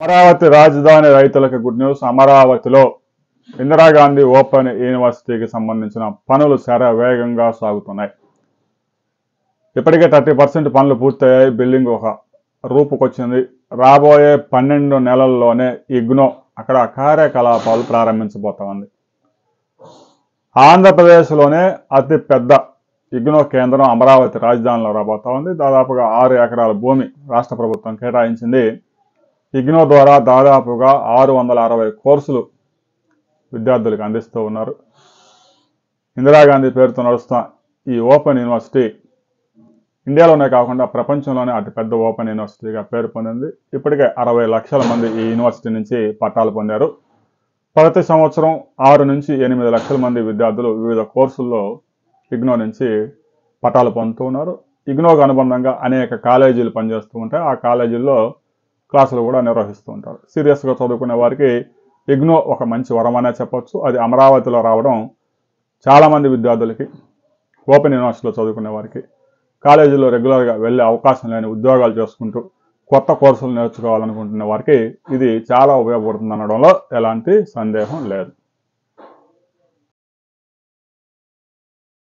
అమరావతి రాజధాని రైతులకు good news. అమరావతిలో ఇందిరాగాంధీ ఓపెన్ యూనివర్సిటీకి సంబంధించిన పనులు శరవేగంగా సాగుతున్నాయి. ఇప్పటికే 30% పనులు పూర్తయ్యాయి. బిల్డింగ్ ఒక రూపుకొచ్చింది. రాబోయే 12 నెలల్లోనే ఇగ్నో అక్కడ కార్యకలాపాలు ప్రారంభించబోతా ఉంది. ఆంధ్రప్రదేశ్లోనే అతి పెద్ద ఇగ్నో కేంద్రం అమరావతి రాజధానిలో రాబోతా ఉంది. దాదాపుగా 6 ఎకరాల భూమి రాష్ట్ర ప్రభుత్వం కేటాయించింది. ఇగ్నో ద్వారా దాదాపుగా 660 కోర్సులు విద్యార్థులకు అందిస్తూ ఉన్నారు. ఇందిరాగాంధీ పేరుతో నడుస్తున్న ఈ ఓపెన్ యూనివర్సిటీ ఇండియాలోనే కాకుండా ప్రపంచంలోనే అతిపెద్ద ఓపెన్ యూనివర్సిటీగా పేరు పొందింది. ఇప్పటికే 60 లక్షల మంది ఈ యూనివర్సిటీ నుంచి పట్టాలు పొందారు. ప్రతి సంవత్సరం 6 నుంచి 8 లక్షల మంది విద్యార్థులు వివిధ కోర్సుల్లో ఇగ్నో నుంచి పట్టాలు పొందుతూ ఉన్నారు. ఇగ్నోకు అనుబంధంగా అనేక కాలేజీలు పనిచేస్తూ ఉంటాయి. ఆ కాలేజీల్లో క్లాసులు కూడా నిర్వహిస్తూ ఉంటారు. సీరియస్గా చదువుకునే వారికి ఇగ్నో ఒక మంచి వరం అనే చెప్పొచ్చు. అది అమరావతిలో రావడం చాలామంది విద్యార్థులకి, ఓపెన్ యూనివర్సిటీలో చదువుకునే వారికి, కాలేజీలో రెగ్యులర్గా వెళ్ళే అవకాశం లేని ఉద్యోగాలు చేసుకుంటూ కొత్త కోర్సులు నేర్చుకోవాలనుకుంటున్న వారికి ఇది చాలా ఉపయోగపడుతుంది అనడంలో ఎలాంటి సందేహం లేదు.